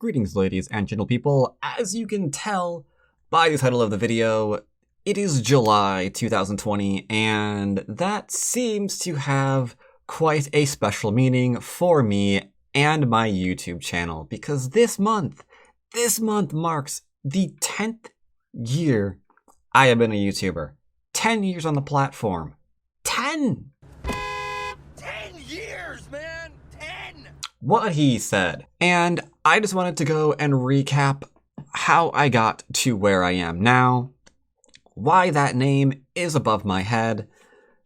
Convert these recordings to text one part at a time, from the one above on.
Greetings, ladies and gentle people. As you can tell by the title of the video, it is July 2020, and that seems to have quite a special meaning for me and my YouTube channel, because this month marks the 10th year I have been a YouTuber. 10 years on the platform. 10! 10 years, man! 10! What he said. And I just wanted to go and recap how I got to where I am now, why that name is above my head,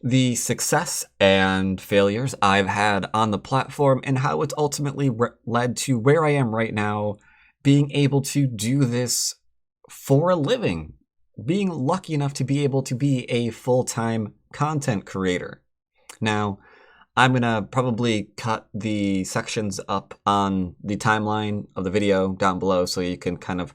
the success and failures I've had on the platform, and how it's ultimately led to where I am right now, being able to do this for a living, being lucky enough to be able to be a full-time content creator. Now, I'm going to probably cut the sections up on the timeline of the video down below so you can kind of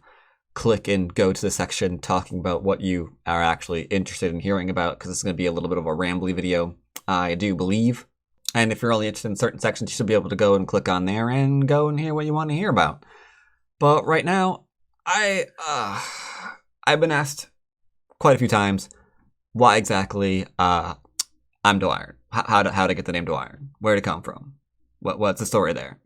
click and go to the section talking about what you are actually interested in hearing about, because it's going to be a little bit of a rambly video, I do believe. And if you're only interested in certain sections, you should be able to go and click on there and go and hear what you want to hear about. But right now, I've been asked quite a few times why exactly I'm Dwyrin. How to get the name Dwyrin? Where to come from? What's the story there?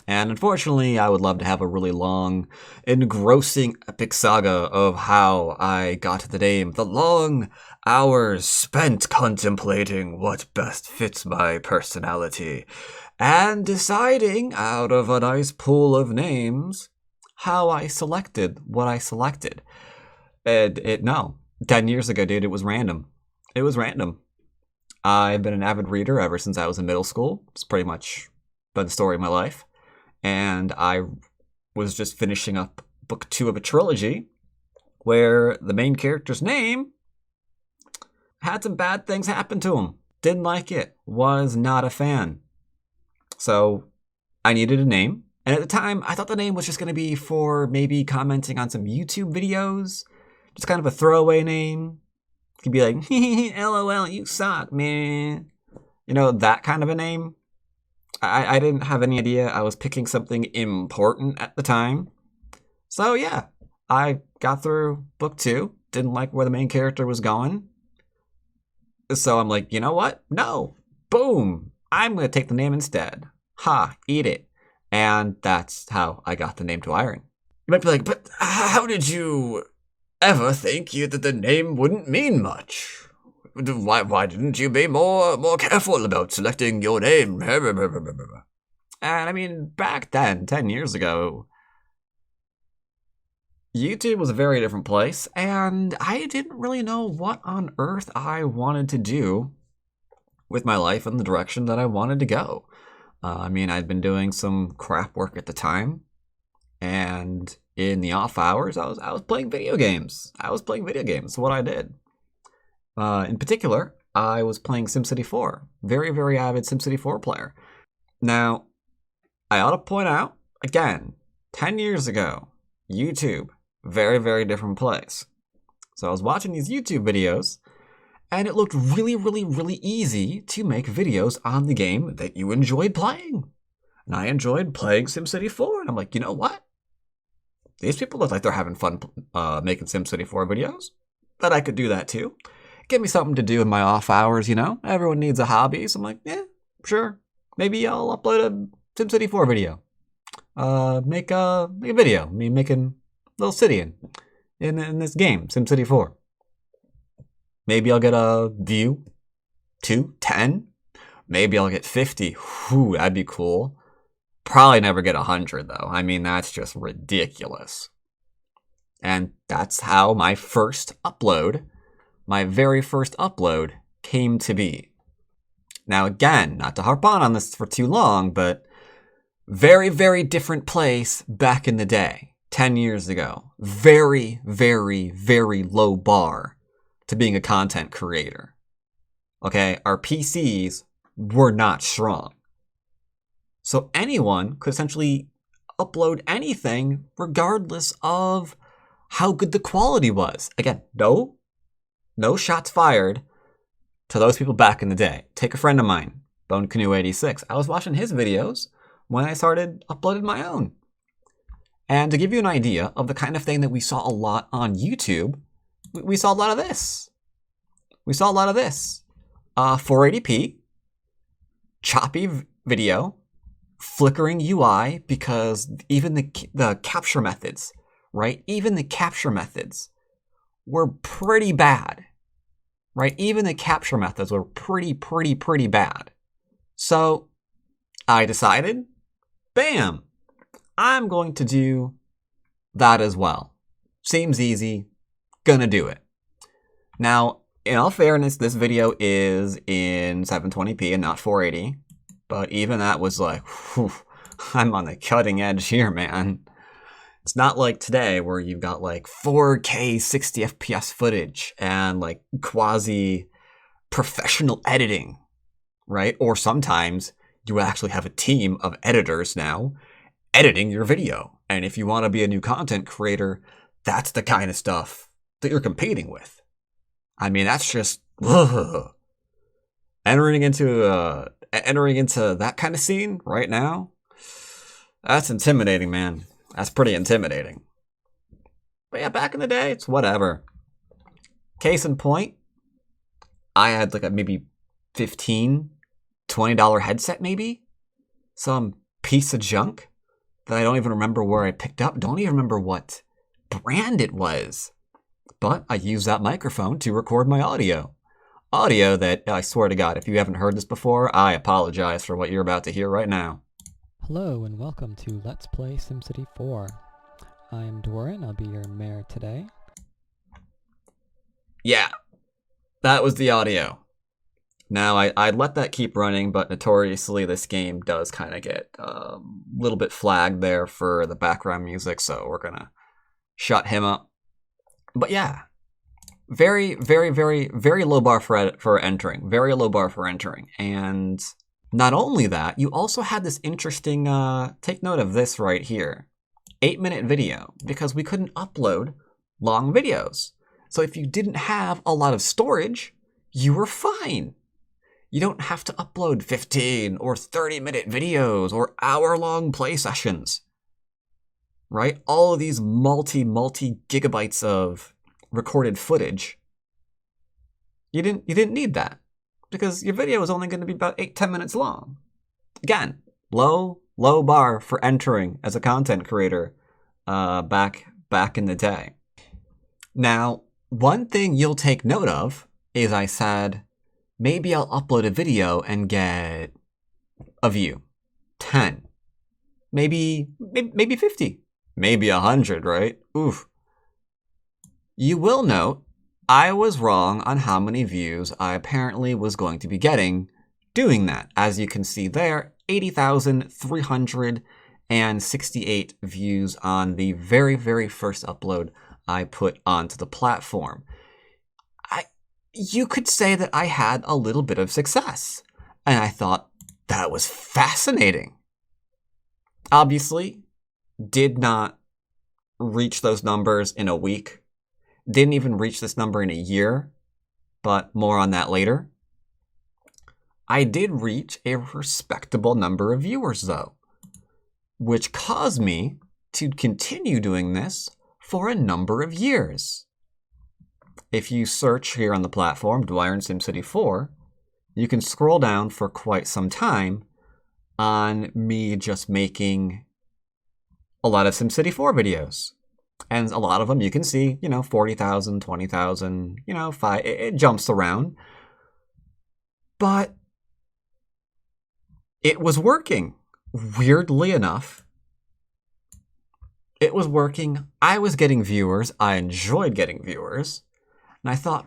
And unfortunately, I would love to have a really long, engrossing, epic saga of how I got the name. The long hours spent contemplating what best fits my personality, and deciding out of a nice pool of names how I selected what I selected. No, 10 years ago, dude, it was random. It was random. I've been an avid reader ever since I was in middle school. It's pretty much been the story of my life. And I was just finishing up book 2 of a trilogy where the main character's name had some bad things happen to him. Didn't like it. Was not a fan. So I needed a name. And at the time, I thought the name was just going to be for maybe commenting on some YouTube videos. Just kind of a throwaway name. It could be like, LOL, you suck, man. You know, that kind of a name. I didn't have any idea I was picking something important at the time. So yeah, I got through book 2. Didn't like where the main character was going. So I'm like, you know what? No. Boom. I'm going to take the name instead. Ha, eat it. And that's how I got the name Dwyrin. You might be like, but how did you ever think that the name wouldn't mean much? Why didn't you be more careful about selecting your name? And I mean, back then, 10 years ago, YouTube was a very different place, and I didn't really know what on earth I wanted to do with my life and the direction that I wanted to go. I mean, I'd been doing some craft work at the time, and in the off hours, I was playing video games. That's what I did. In particular, I was playing SimCity 4. Very, very avid SimCity 4 player. Now, I ought to point out, again, 10 years ago, YouTube, very, very different place. So I was watching these YouTube videos, and it looked really, really, really easy to make videos on the game that you enjoyed playing. And I enjoyed playing SimCity 4, and I'm like, you know what? These people look like they're having fun making SimCity 4 videos. But I could do that too. Give me something to do in my off hours, you know? Everyone needs a hobby, so I'm like, yeah, sure. Maybe I'll upload a SimCity 4 video. Make a video. Me making a little city in this game, SimCity 4. Maybe I'll get a view, 2, 10. Maybe I'll get 50. Whew, that'd be cool. Probably never get 100, though. I mean, that's just ridiculous. And that's how my very first upload came to be. Now, again, not to harp on this for too long, but very, very different place back in the day, 10 years ago. Very, very, very low bar to being a content creator. Okay, our PCs were not strong. So anyone could essentially upload anything regardless of how good the quality was. Again, no shots fired to those people back in the day. Take a friend of mine, Bone Canoe 86. I was watching his videos when I started uploading my own. And to give you an idea of the kind of thing that we saw a lot on YouTube, we saw a lot of this. We saw a lot of this. 480p, choppy video, flickering UI, because even the capture methods, right? Even the capture methods were pretty bad, right? Even the capture methods were pretty bad. So I decided, bam, I'm going to do that as well. Seems easy, gonna do it. Now, in all fairness, this video is in 720p and not 480, but even that was like, whew, I'm on the cutting edge here, man. It's not like today where you've got like 4K 60 FPS footage and like quasi professional editing, right? Or sometimes you actually have a team of editors now editing your video. And if you want to be a new content creator, that's the kind of stuff that you're competing with. I mean, that's just entering into that kind of scene right now. That's intimidating, man. That's pretty intimidating. But yeah, back in the day, it's whatever. Case in point, I had like a maybe $15, $20 headset maybe. Some piece of junk that I don't even remember where I picked up. Don't even remember what brand it was. But I used that microphone to record my audio. Audio that, I swear to God, if you haven't heard this before, I apologize for what you're about to hear right now. Hello and welcome to Let's Play SimCity 4. I am Dwyrin, I'll be your mayor today. Yeah, that was the audio. Now, I'd let that keep running, but notoriously this game does kind of get a little bit flagged there for the background music, so we're gonna shut him up. But yeah, very low bar for entering. Very low bar for entering. And not only that, you also had this interesting, take note of this right here, 8-minute video, because we couldn't upload long videos. So if you didn't have a lot of storage, you were fine. You don't have to upload 15 or 30-minute videos or hour-long play sessions. Right? All of these multi gigabytes of recorded footage. You didn't need that because your video is only going to be about 8-10 minutes long. Again, low bar for entering as a content creator back in the day. Now, one thing you'll take note of is I said maybe I'll upload a video and get a view, 10, maybe 50. Maybe 100, right? Oof. You will note, I was wrong on how many views I apparently was going to be getting doing that. As you can see there, 80,368 views on the very first upload I put onto the platform. You could say that I had a little bit of success, and I thought that was fascinating. Obviously, did not reach those numbers in a week. Didn't even reach this number in a year, but more on that later. I did reach a respectable number of viewers though, which caused me to continue doing this for a number of years. If you search here on the platform, Dwyrin SimCity 4, you can scroll down for quite some time on me just making a lot of SimCity 4 videos. And a lot of them you can see, 40,000, 20,000, 5, it jumps around. But it was working. Weirdly enough, it was working. I was getting viewers. I enjoyed getting viewers. And I thought,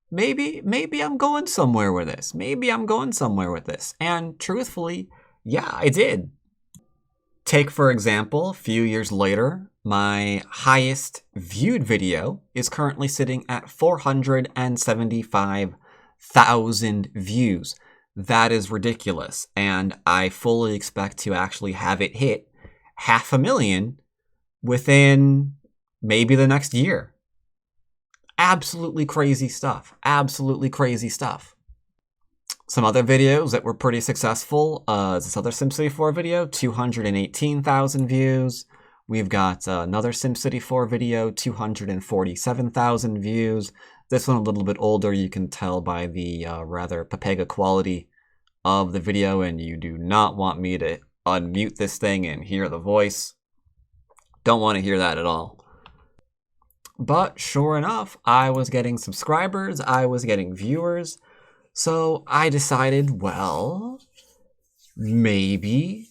maybe I'm going somewhere with this. And truthfully, yeah, I did. Take, for example, a few years later, my highest viewed video is currently sitting at 475,000 views. That is ridiculous. And I fully expect to actually have it hit 500,000 within maybe the next year. Absolutely crazy stuff. Some other videos that were pretty successful, this other SimCity 4 video, 218,000 views. We've got another SimCity 4 video, 247,000 views. This one a little bit older. You can tell by the rather Papega quality of the video, and you do not want me to unmute this thing and hear the voice. Don't want to hear that at all. But sure enough, I was getting subscribers, I was getting viewers, so I decided, well, maybe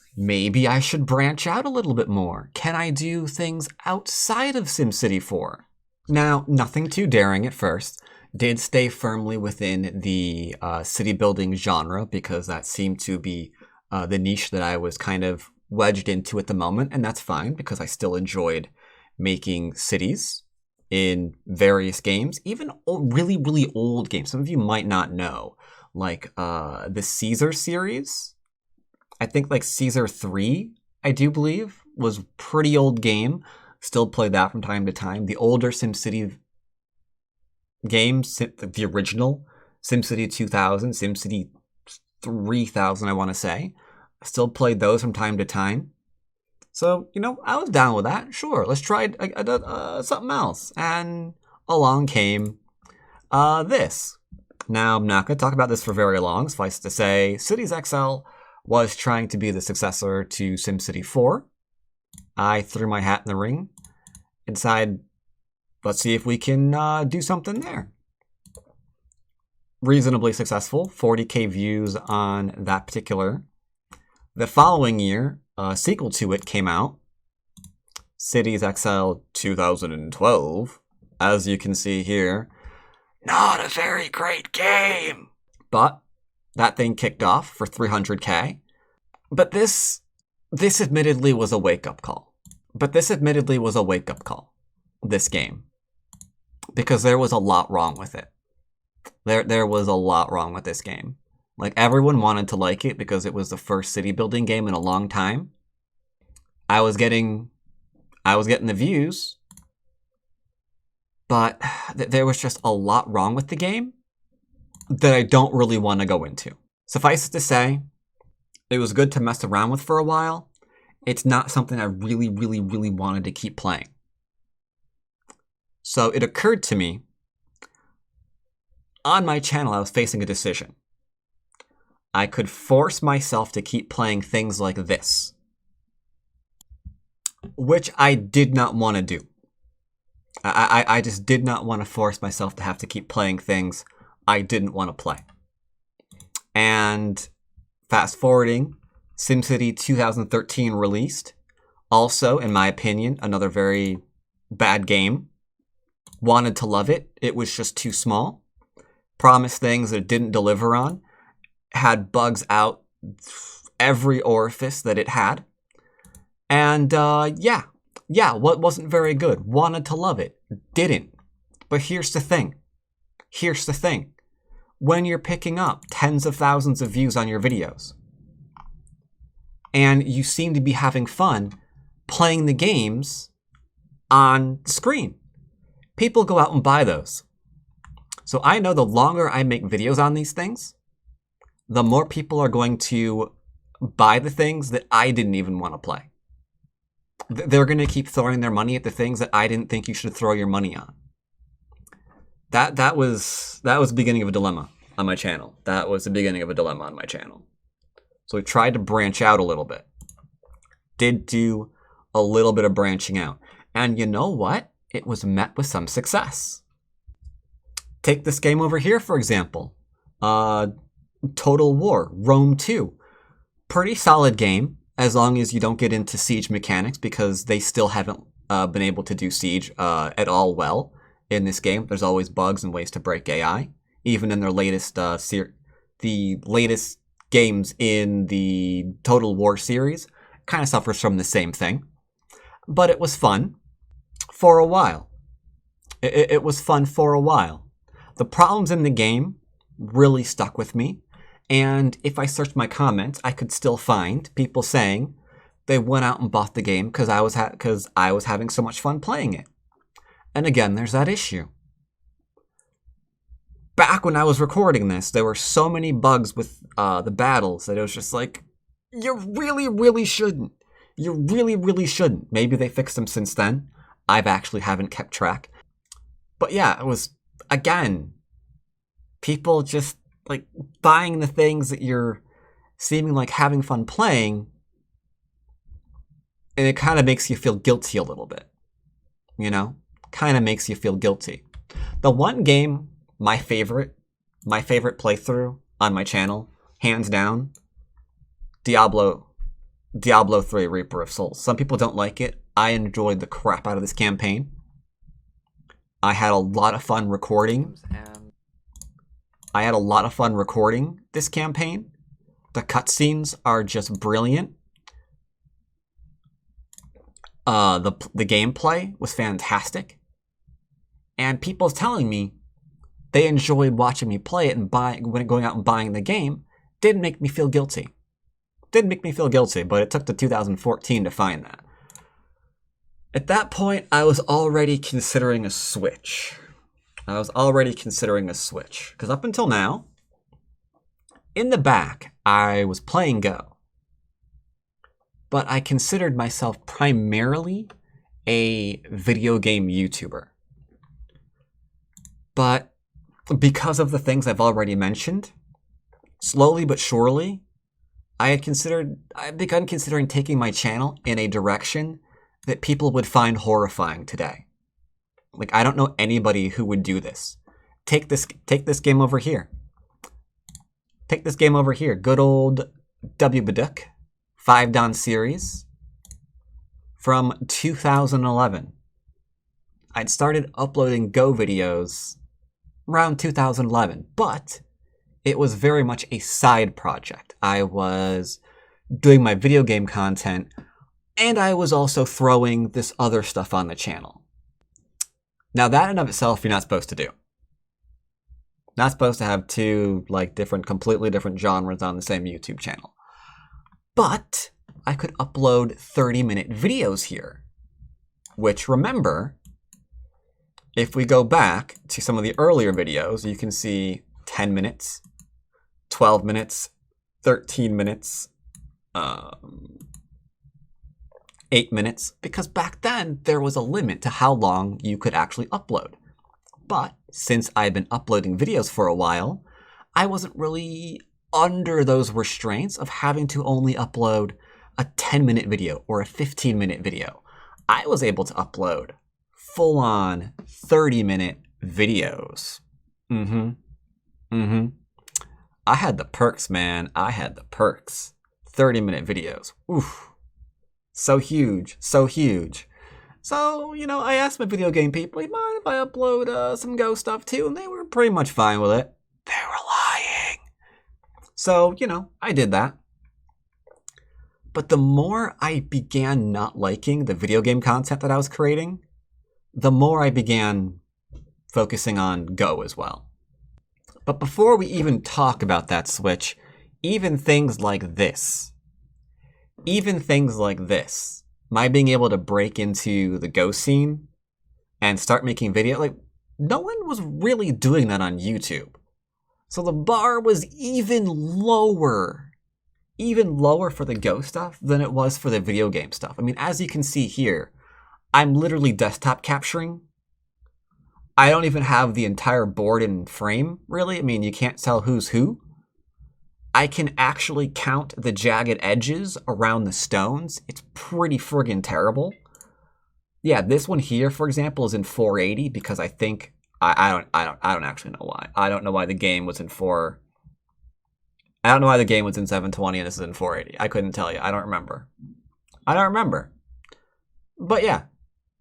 I should branch out a little bit more. Can I do things outside of SimCity 4? Now, nothing too daring at first. Did stay firmly within the city building genre because that seemed to be the niche that I was kind of wedged into at the moment, and that's fine because I still enjoyed making cities in various games, even really, really old games. Some of you might not know, like the Caesar series. I think like Caesar 3, I do believe, was a pretty old game. Still play that from time to time. The older SimCity games, the original SimCity 2000, SimCity 3000, I want to say. Still played those from time to time. So, you know, I was down with that. Sure, let's try something else. And along came this. Now, I'm not going to talk about this for very long. Suffice to say, Cities XL was trying to be the successor to SimCity 4. I threw my hat in the ring and decided, let's see if we can do something there. Reasonably successful, 40K views on that particular. The following year, a sequel to it came out, Cities XL 2012. As you can see here, not a very great game, but that thing kicked off for 300K. But this admittedly was a wake-up call. This game. Because there was a lot wrong with it. There was a lot wrong with this game. Like, everyone wanted to like it because it was the first city building game in a long time. I was getting the views, but there was just a lot wrong with the game that I don't really want to go into. Suffice it to say, it was good to mess around with for a while. It's not something I really, really, really wanted to keep playing. So it occurred to me, on my channel, I was facing a decision. I could force myself to keep playing things like this, which I did not want to do. I just did not want to force myself to have to keep playing things I didn't want to play. And fast forwarding, SimCity 2013 released. Also, in my opinion, another very bad game. Wanted to love it. It was just too small. Promised things that it didn't deliver on. Had bugs out every orifice that it had. And yeah, what wasn't very good. Wanted to love it. Didn't. But here's the thing. When you're picking up tens of thousands of views on your videos, and you seem to be having fun playing the games on screen, people go out and buy those. So I know the longer I make videos on these things, the more people are going to buy the things that I didn't even want to play. They're going to keep throwing their money at the things that I didn't think you should throw your money on. That was the beginning of a dilemma on my channel. So we tried to branch out a little bit. Did do a little bit of branching out. And you know what? It was met with some success. Take this game over here, for example. Total War, Rome 2. Pretty solid game, as long as you don't get into siege mechanics, because they still haven't been able to do siege at all well in this game. There's always bugs and ways to break AI. Even in their latest, the latest games in the Total War series, kind of suffers from the same thing. But it was fun for a while. It was fun for a while. The problems in the game really stuck with me. And if I searched my comments, I could still find people saying they went out and bought the game because I was having so much fun playing it. And again, there's that issue. Back when I was recording this, there were so many bugs with the battles that it was just like, you really, really shouldn't. You really, really shouldn't. Maybe they fixed them since then. I've actually haven't kept track. But yeah, it was, again, people just like buying the things that you're seeming like having fun playing, and it kind of makes you feel guilty a little bit. You know? Kind of makes you feel guilty. The one game, my favorite playthrough on my channel, hands down, Diablo 3 Reaper of Souls. Some people don't like it. I enjoyed the crap out of this campaign. I had a lot of fun recording. This campaign. The cutscenes are just brilliant. The gameplay was fantastic. And people's telling me they enjoyed watching me play it and going out and buying the game. Didn't make me feel guilty. But it took to 2014 to find that. At that point, I was already considering a switch. Because up until now, in the back, I was playing Go. But I considered myself primarily a video game YouTuber. But because of the things I've already mentioned, slowly but surely, I've begun considering taking my channel in a direction that people would find horrifying today. Like, I don't know anybody who would do this. Take this game over here. Good old W. Baduk 5 Dawn series from 2011. I'd started uploading Go videos around 2011, but it was very much a side project. I was doing my video game content, and I was also throwing this other stuff on the channel. Now, that in of itself, you're not supposed to do. Not supposed to have two completely different genres on the same YouTube channel. But I could upload 30-minute videos here, which, remember, if we go back to some of the earlier videos, you can see 10 minutes, 12 minutes, 13 minutes, 8 minutes, because back then there was a limit to how long you could actually upload. But since I've been uploading videos for a while, I wasn't really under those restraints of having to only upload a 10-minute video or a 15-minute video. I was able to upload full-on 30-minute videos. I had the perks, man. 30-minute videos. Oof. So huge. So, I asked my video game people, you mind if I upload some Go stuff too? And they were pretty much fine with it. They were lying. So, I did that. But the more I began not liking the video game content that I was creating, the more I began focusing on Go as well. But before we even talk about that switch, even things like this, my being able to break into the Go scene and start making video, no one was really doing that on YouTube. So the bar was even lower for the Go stuff than it was for the video game stuff. I mean, as you can see here, I'm literally desktop capturing. I don't even have the entire board in frame, really. I mean, you can't tell who's who. I can actually count the jagged edges around the stones. It's pretty friggin' terrible. Yeah, this one here, for example, is in 480 because I think I don't actually know why. I don't know why the game was in 720 and this is in 480. I couldn't tell you. I don't remember. But yeah,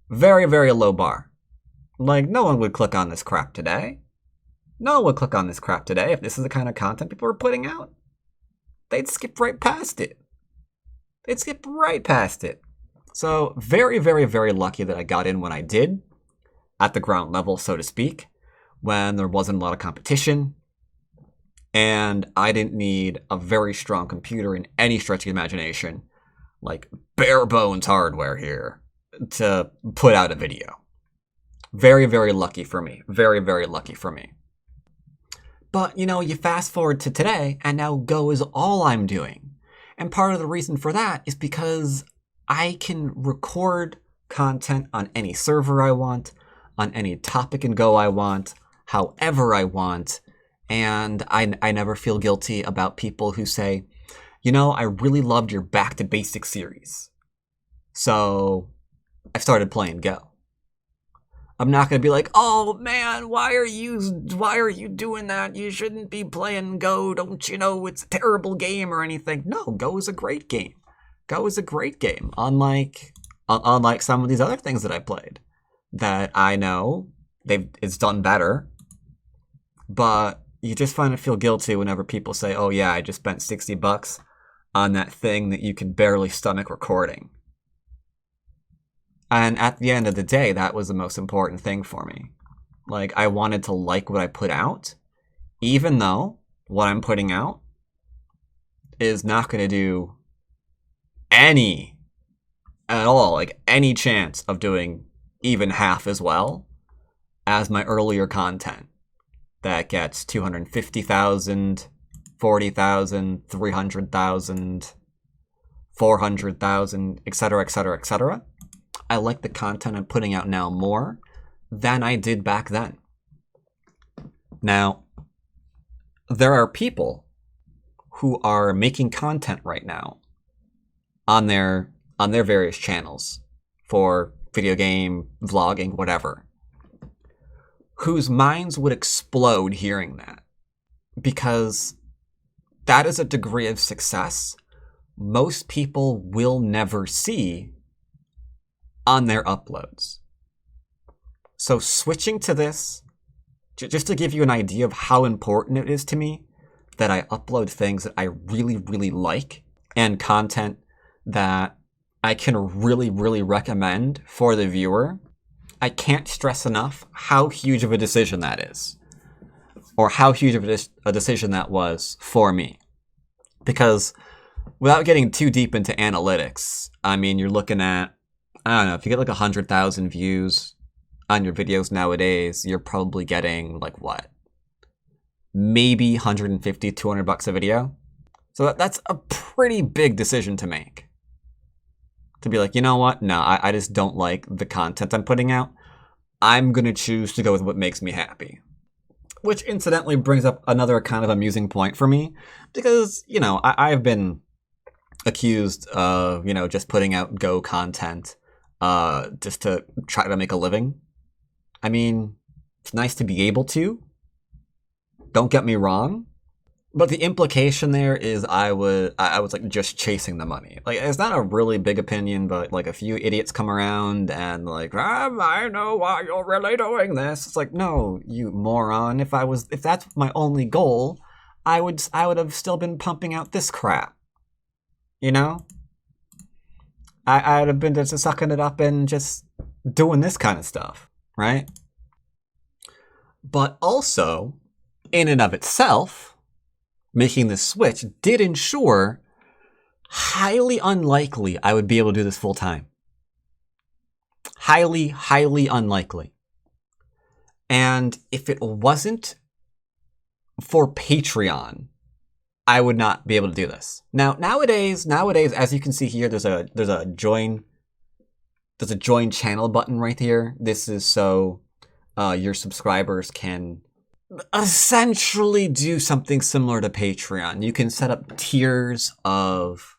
very, very low bar. No one would click on this crap today. If this is the kind of content people are putting out. They'd skip right past it. So very, very, very lucky that I got in when I did, at the ground level, so to speak, when there wasn't a lot of competition, and I didn't need a very strong computer in any stretch of imagination, bare bones hardware here, to put out a video. Very, very lucky for me. Very, very lucky for me. But, you fast forward to today, and now Go is all I'm doing. And part of the reason for that is because I can record content on any server I want, on any topic in Go I want, however I want, and I never feel guilty about people who say, you know, I really loved your Back to Basics series, so I started playing Go. I'm not going to be like, oh man, why are you doing that? You shouldn't be playing Go. Don't you know it's a terrible game or anything? No, Go is a great game. Go is a great game. Unlike some of these other things that I played that I know it's done better. But you just find to feel guilty whenever people say, oh yeah, I just spent $60 on that thing that you can barely stomach recording. And at the end of the day, that was the most important thing for me. Like, I wanted to like what I put out, even though what I'm putting out is not going to do any chance of doing even half as well as my earlier content that gets 250,000, 40,000, 300,000, 400,000, etc., etc., etc. I like the content I'm putting out now more than I did back then. Now, there are people who are making content right now on their various channels for video game, vlogging, whatever, whose minds would explode hearing that, because that is a degree of success most people will never see on their uploads. So switching to this, just to give you an idea of how important it is to me that I upload things that I really, really like and content that I can really, really recommend for the viewer, I can't stress enough how huge of a decision that is, or how huge of a decision that was for me. Because without getting too deep into analytics, I mean, you're looking at, I don't know, if you get like 100,000 views on your videos nowadays, you're probably getting like what? Maybe 150, 200 bucks a video. So that's a pretty big decision to make. To be like, you know what? No, I just don't like the content I'm putting out. I'm going to choose to go with what makes me happy. Which incidentally brings up another kind of amusing point for me. Because, you know, I've been accused of, you know, just putting out Go content just to try to make a living. I mean, it's nice to be able to. Don't get me wrong. But the implication there is I was like just chasing the money. Like, it's not a really big opinion, but like a few idiots come around and like, I know why you're really doing this. It's like, no, you moron. If that's my only goal, I would have still been pumping out this crap. You know? I'd have been just sucking it up and just doing this kind of stuff, right? But also, in and of itself, making this switch did ensure highly unlikely I would be able to do this full time. Highly, highly unlikely. And if it wasn't for Patreon, I would not be able to do this. Now, nowadays, as you can see here, there's a join channel button right here. This is so your subscribers can essentially do something similar to Patreon. You can set up tiers of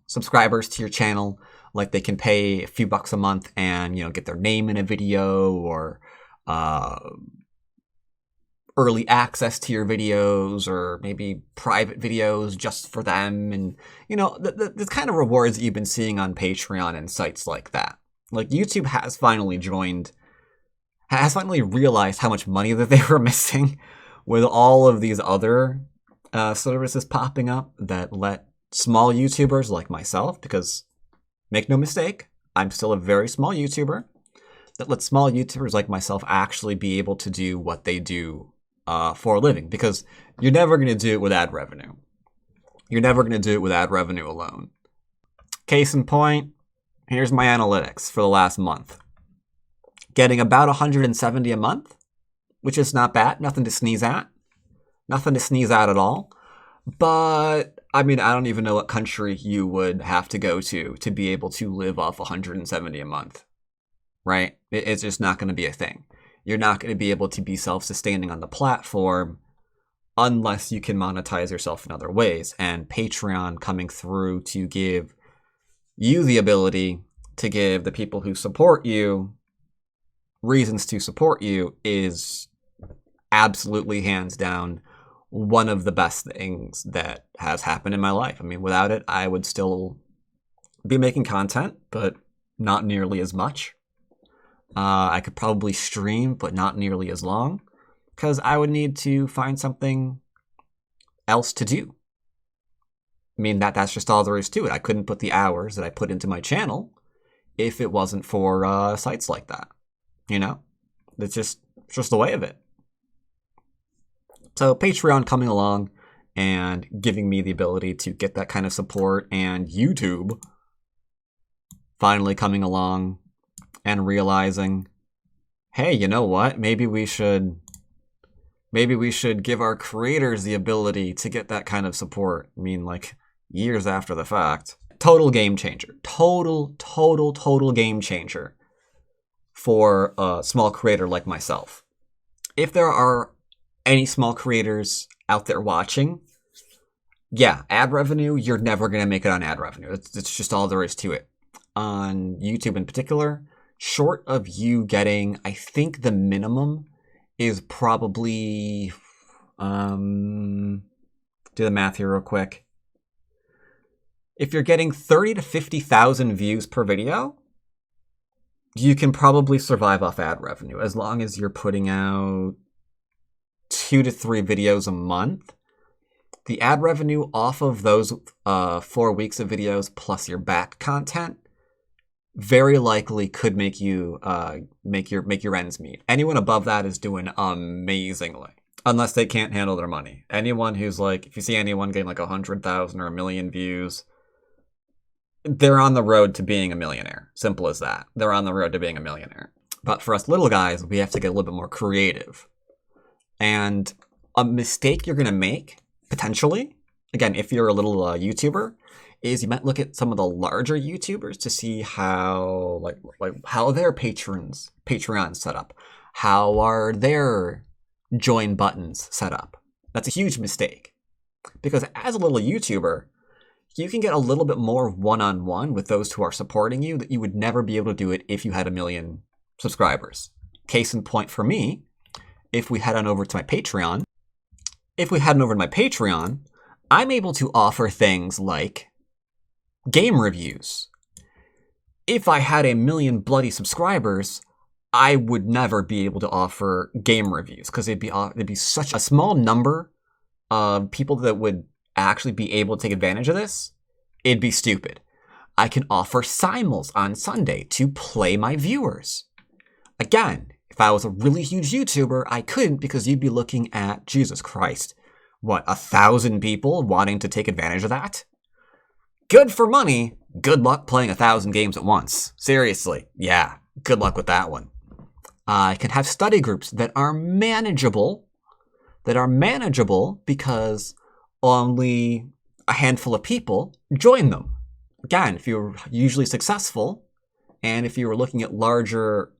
subscribers to your channel. Like, they can pay a few bucks a month and, you know, get their name in a video, or early access to your videos, or maybe private videos just for them. And, you know, the kind of rewards that you've been seeing on Patreon and sites like that. Like, YouTube has finally realized how much money that they were missing with all of these other services popping up that let small YouTubers like myself, because make no mistake, I'm still a very small YouTuber, that let small YouTubers like myself actually be able to do what they do for a living. Because you're never going to do it with ad revenue. You're never going to do it with ad revenue alone. Case in point, here's my analytics for the last month. Getting about 170 a month, which is not bad. Nothing to sneeze at. Nothing to sneeze at all. But I mean, I don't even know what country you would have to go to be able to live off 170 a month, right? It's just not going to be a thing. You're not going to be able to be self-sustaining on the platform unless you can monetize yourself in other ways. And Patreon coming through to give you the ability to give the people who support you reasons to support you is absolutely hands down one of the best things that has happened in my life. I mean, without it, I would still be making content, but not nearly as much. I could probably stream, but not nearly as long, because I would need to find something else to do. I mean, that's just all there is to it. I couldn't put the hours that I put into my channel if it wasn't for sites like that. You know? It's just the way of it. So Patreon coming along and giving me the ability to get that kind of support, and YouTube finally coming along and realizing, hey, you know what? Maybe we should give our creators the ability to get that kind of support. I mean, like, years after the fact. Total game changer. Total game changer for a small creator like myself. If there are any small creators out there watching, yeah, ad revenue, you're never going to make it on ad revenue. It's just all there is to it. On YouTube in particular, short of you getting, I think the minimum is probably, do the math here real quick. If you're getting 30 to 50,000 views per video, you can probably survive off ad revenue as long as you're putting out 2 to 3 videos a month. The ad revenue off of those 4 weeks of videos plus your back content very likely could make you make your ends meet. Anyone above that is doing amazingly, unless they can't handle their money. Anyone who's like, if you see anyone getting like 100,000 or 1 million views, they're on the road to being a millionaire. Simple as that. They're on the road to being a millionaire. But for us little guys, we have to get a little bit more creative. And a mistake you're going to make, potentially, again, if you're a little YouTuber, is you might look at some of the larger YouTubers to see how, like how their Patreon set up. How are their join buttons set up? That's a huge mistake. Because as a little YouTuber, you can get a little bit more one-on-one with those who are supporting you that you would never be able to do it if you had 1 million subscribers. Case in point for me, if we head on over to my Patreon, I'm able to offer things like game reviews. If I had 1 million bloody subscribers, I would never be able to offer game reviews because it'd be such a small number of people that would actually be able to take advantage of this. It'd be stupid. I can offer simuls on Sunday to play my viewers. Again, if I was a really huge YouTuber, I couldn't because you'd be looking at, Jesus Christ, what, 1,000 people wanting to take advantage of that? Good for money. Good luck playing 1,000 games at once. Seriously. Yeah, good luck with that one. I can have study groups that are manageable because only a handful of people join them. Again, if you're usually successful, and if you were looking at larger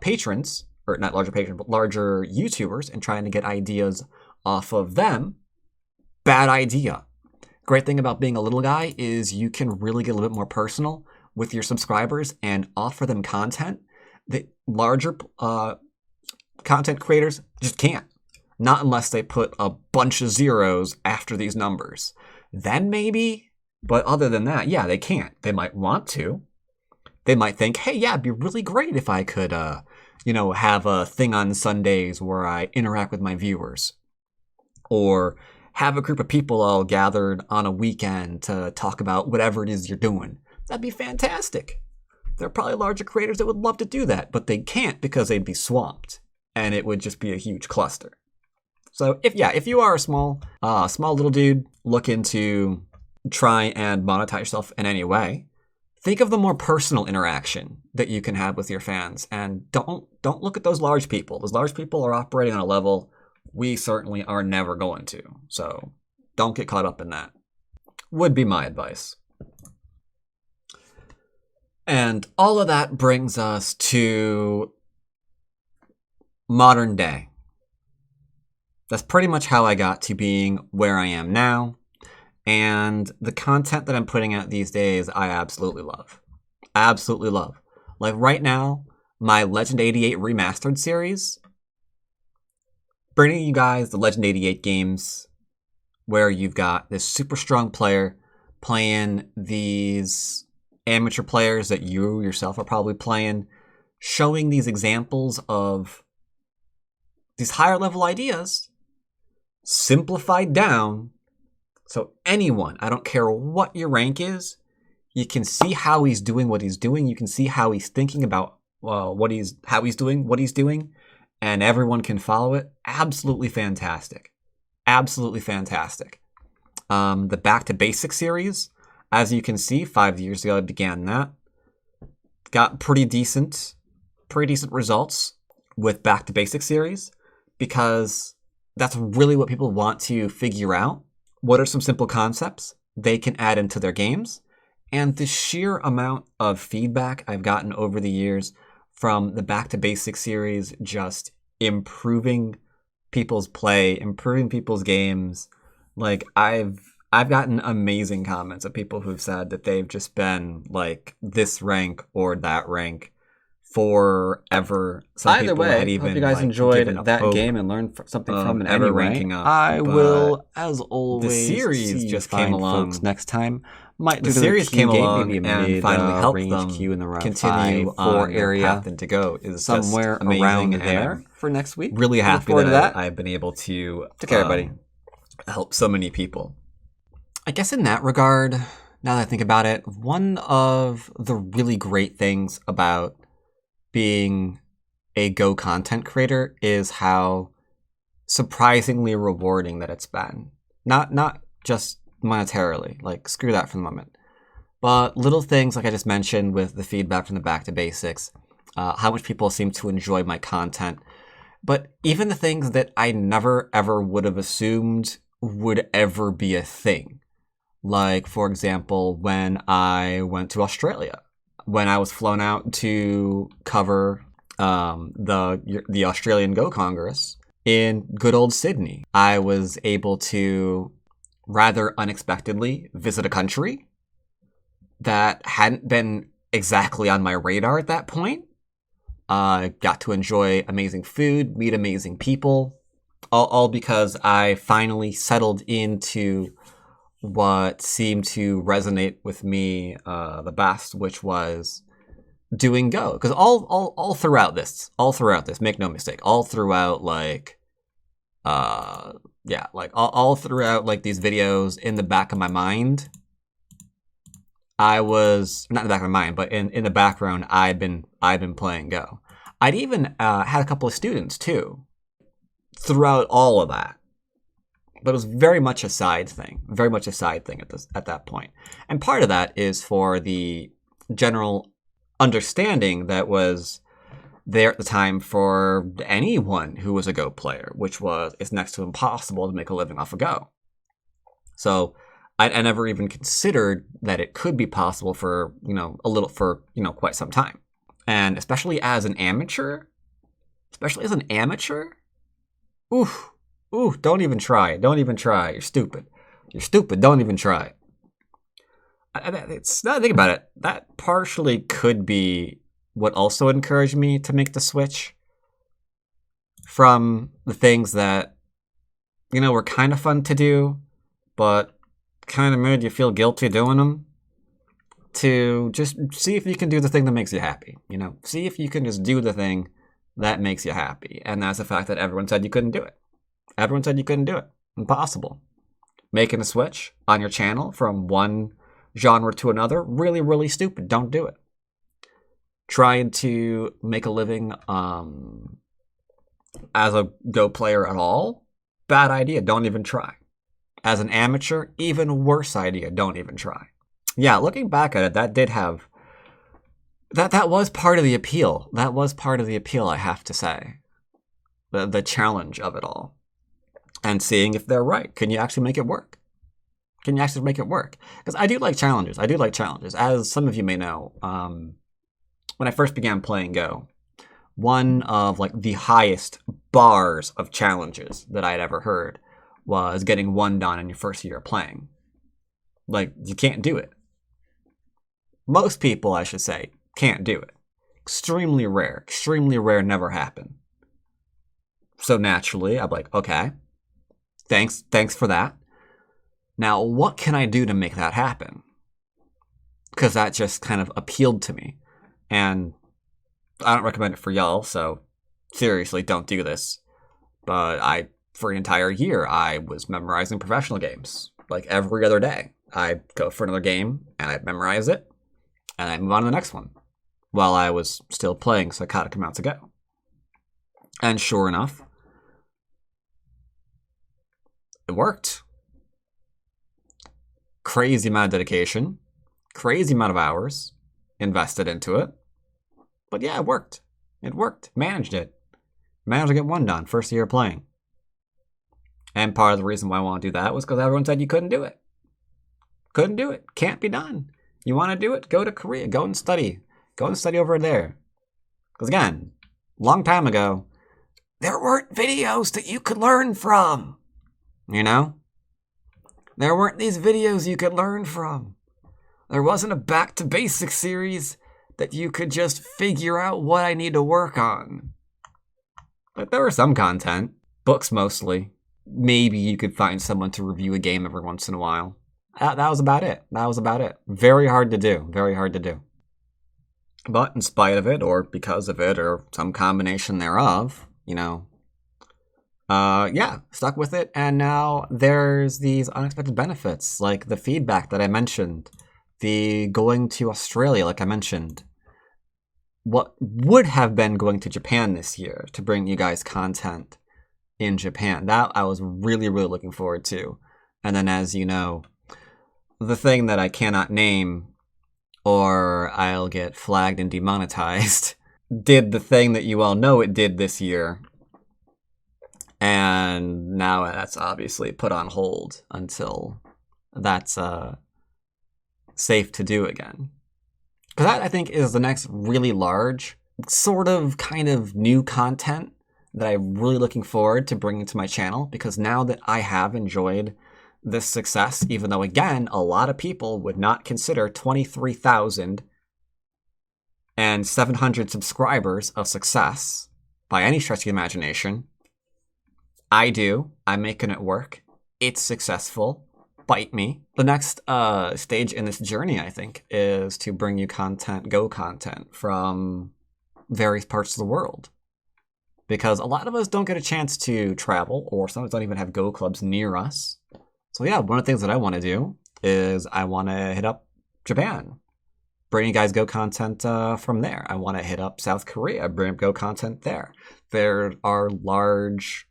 patrons, or not larger patrons, but larger YouTubers and trying to get ideas off of them, bad idea. Great thing about being a little guy is you can really get a little bit more personal with your subscribers and offer them content that larger content creators just can't. Not unless they put a bunch of zeros after these numbers. Then maybe, but other than that, yeah, they can't. They might want to. They might think, hey, yeah, it'd be really great if I could, have a thing on Sundays where I interact with my viewers. Or have a group of people all gathered on a weekend to talk about whatever it is you're doing. That'd be fantastic. There are probably larger creators that would love to do that, but they can't because they'd be swamped. And it would just be a huge cluster. So if you are a small little dude looking to try and monetize yourself in any way, think of the more personal interaction that you can have with your fans, and don't look at those large people. Those large people are operating on a level we certainly are never going to. So don't get caught up in that. would be my advice. And all of that brings us to modern day. That's pretty much how I got to being where I am now. And the content that I'm putting out these days, I absolutely love. Absolutely love. Like right now, my Legend 88 Remastered series, bringing you guys the Legend 88 games where you've got this super strong player playing these amateur players that you yourself are probably playing, showing these examples of these higher level ideas simplified down so anyone, I don't care what your rank is, you can see how he's doing what he's doing. You can see how he's thinking about how he's doing what he's doing, and everyone can follow it. Absolutely fantastic. Absolutely fantastic. The Back to Basics series, as you can see, 5 years ago I began that. Got pretty decent results with Back to Basics series, because that's really what people want to figure out. What are some simple concepts they can add into their games? And the sheer amount of feedback I've gotten over the years from the Back to Basics series, just improving people's play, improving people's games. Like I've gotten amazing comments of people who've said that they've just been like this rank or that rank forever. Some Either people way, had even, hope you guys like, enjoyed given up that hope game and learned something from it ever anyway. ranking up. I But will, as always, the series see just fine came along. folks next time. Might The do series came game, along maybe a and mid, finally helped range them queue in the round continue 5, 4 on their area, path and to go. Is somewhere just amazing, around and there I'm for next week. really Look happy forward to that that. I've been able to Take care, everybody. help so many people. I guess in that regard, now that I think about it, one of the really great things about being a Go content creator is how surprisingly rewarding that it's been. Not just monetarily, like screw that for the moment, but little things like I just mentioned with the feedback from the Back to Basics, how much people seem to enjoy my content, but even the things that I never ever would have assumed would ever be a thing. Like, for example, when I went to Australia, when I was flown out to cover the Australian Go Congress in good old Sydney, I was able to rather unexpectedly visit a country that hadn't been exactly on my radar at that point. Got to enjoy amazing food, meet amazing people, all because I finally settled into what seemed to resonate with me the best, which was doing Go. Because all throughout this, make no mistake, all throughout all throughout like these videos, in the back of my mind, I was not in the back of my mind, but in the background, I'd been playing Go. I'd even had a couple of students too throughout all of that. But it was very much a side thing at that point. And part of that is for the general understanding that was there at the time for anyone who was a Go player, which was it's next to impossible to make a living off of Go. So I never even considered that it could be possible for quite some time. And especially as an amateur, Ooh, don't even try it. Don't even try it. You're stupid. Don't even try it. It's, now that I think about it, that partially could be what also encouraged me to make the switch from the things that, were kind of fun to do, but kind of made you feel guilty doing them, to just see if you can do the thing that makes you happy. See if you can just do the thing that makes you happy. And that's the fact that everyone said you couldn't do it. Everyone said you couldn't do it. Impossible. Making a switch on your channel from one genre to another, really, really stupid. Don't do it. Trying to make a living as a Go player at all, bad idea. Don't even try. As an amateur, even worse idea. Don't even try. Yeah, looking back at it, that did have... That was part of the appeal. That was part of the appeal, I have to say. The challenge of it all. And seeing if they're right. Can you actually make it work? Can you actually make it work? Because I do like challenges. I do like challenges. As some of you may know, when I first began playing Go, one of like the highest bars of challenges that I'd ever heard was getting one done in your first year of playing. Like, you can't do it. Most people, I should say, can't do it. Extremely rare, never happen. So naturally, I'm like, okay, thanks for that. Now, what can I do to make that happen? Because that just kind of appealed to me. And I don't recommend it for y'all, so seriously, don't do this. But for an entire year, I was memorizing professional games. Like every other day. I'd go for another game, and I'd memorize it, and I'd move on to the next one. While I was still playing Psychotic Amounts of Go. And sure enough, it worked. Crazy amount of dedication, crazy amount of hours invested into it. But yeah, it worked. It worked. Managed it. Managed to get one done, first year of playing. And part of the reason why I want to do that was because everyone said you couldn't do it. Couldn't do it. Can't be done. You want to do it? Go to Korea. Go and study. Go and study over there. Because again, long time ago, there weren't videos that you could learn from. You know? There weren't these videos you could learn from. There wasn't a Back to Basics series that you could just figure out what I need to work on. But there was some content. Books mostly. Maybe you could find someone to review a game every once in a while. That was about it. That was about it. Very hard to do. Very hard to do. But in spite of it, or because of it, or some combination thereof, you know, yeah, stuck with it. And now there's these unexpected benefits, like the feedback that I mentioned, the going to Australia, like I mentioned, what would have been going to Japan this year to bring you guys content in Japan. That I was really, really looking forward to. And then, as you know, the thing that I cannot name, or I'll get flagged and demonetized, did the thing that you all know it did this year. And now that's obviously put on hold until that's safe to do again. Because that, I think, is the next really large, sort of, kind of new content that I'm really looking forward to bringing to my channel. Because now that I have enjoyed this success, even though, again, a lot of people would not consider 23,700 subscribers a success by any stretch of the imagination, I do. I'm making it work. It's successful. Bite me. The next stage in this journey, I think, is to bring you content, Go content, from various parts of the world. Because a lot of us don't get a chance to travel, or some of us don't even have Go clubs near us. So yeah, one of the things that I want to do is I want to hit up Japan. Bring you guys Go content from there. I want to hit up South Korea. Bring up Go content there. There are large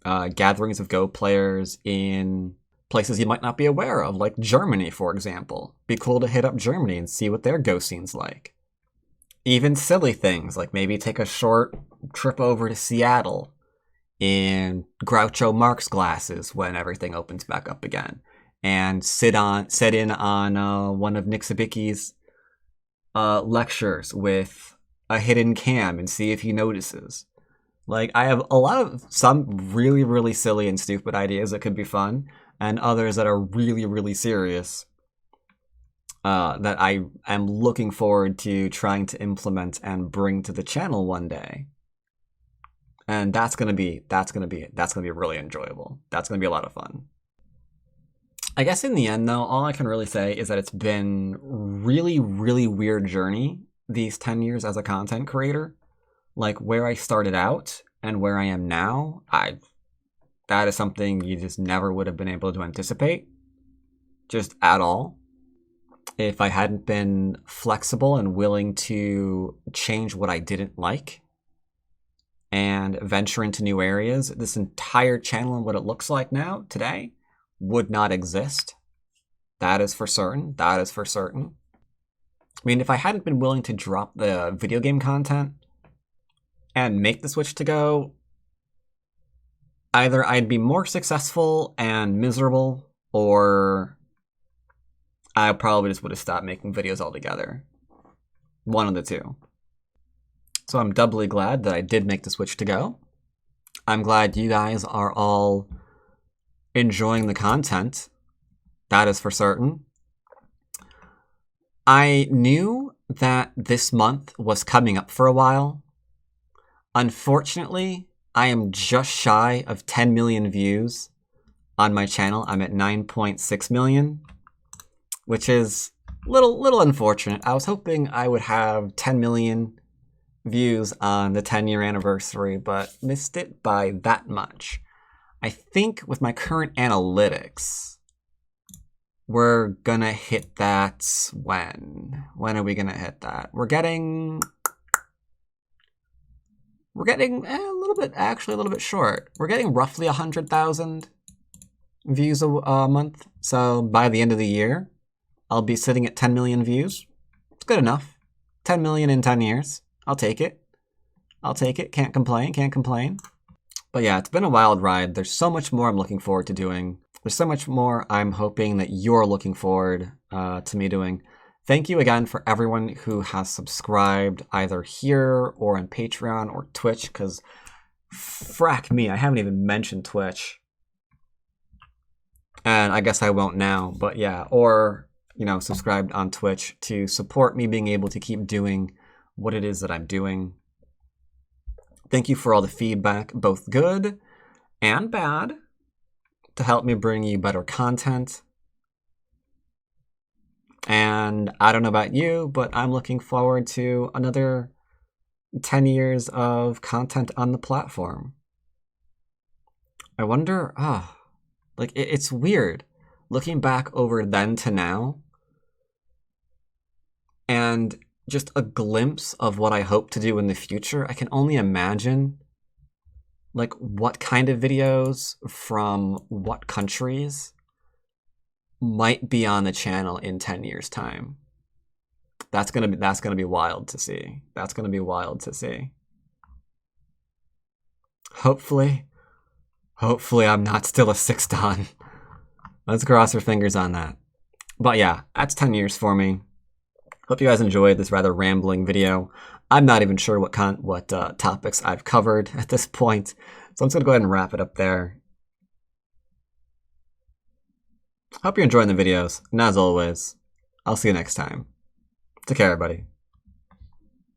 gatherings of Go players in places you might not be aware of, like Germany, for example. Be cool to hit up Germany and see what their Go scene's like. Even silly things, like maybe take a short trip over to Seattle in Groucho Marx glasses when everything opens back up again, and sit in on one of Nick Sabicki's lectures with a hidden cam and see if he notices. Like, I have some really, really silly and stupid ideas that could be fun, and others that are really, really serious that I am looking forward to trying to implement and bring to the channel one day. And that's gonna be really enjoyable. That's gonna be a lot of fun. I guess in the end, though, all I can really say is that it's been really, really weird journey these 10 years as a content creator. Like, where I started out and where I am now, that is something you just never would have been able to anticipate, just at all. If I hadn't been flexible and willing to change what I didn't like and venture into new areas, this entire channel and what it looks like now, today, would not exist. That is for certain. That is for certain. I mean, if I hadn't been willing to drop the video game content and make the switch to Go, either I'd be more successful and miserable or I probably just would have stopped making videos altogether. One of the two. So I'm doubly glad that I did make the switch to Go. I'm glad you guys are all enjoying the content. That is for certain. I knew that this month was coming up for a while. Unfortunately, I am just shy of 10 million views on my channel. I'm at 9.6 million, which is little unfortunate. I was hoping I would have 10 million views on the 10-year anniversary, but missed it by that much. I think with my current analytics, we're gonna hit that when? When are we gonna hit that? We're getting a little bit short. We're getting roughly 100,000 views a month. So by the end of the year, I'll be sitting at 10 million views. It's good enough. 10 million in 10 years. I'll take it. Can't complain. But yeah, it's been a wild ride. There's so much more I'm looking forward to doing. There's so much more I'm hoping that you're looking forward to me doing. Thank you again for everyone who has subscribed either here or on Patreon or Twitch, because frack me, I haven't even mentioned Twitch. And I guess I won't now, but yeah. Or, subscribed on Twitch to support me being able to keep doing what it is that I'm doing. Thank you for all the feedback, both good and bad, to help me bring you better content. And I don't know about you, but I'm looking forward to another 10 years of content on the platform. I wonder, it's weird looking back over then to now and just a glimpse of what I hope to do in the future. I can only imagine what kind of videos from what countries might be on the channel in 10 years time. That's gonna be wild to see. That's gonna be wild to see. Hopefully I'm not still a 6-dan. Let's cross our fingers on that. But yeah, that's 10 years for me. Hope you guys enjoyed this rather rambling video. I'm not even sure what topics I've covered at this point, so I'm just gonna go ahead and wrap it up there. Hope you're enjoying the videos, and as always, I'll see you next time. Take care, everybody.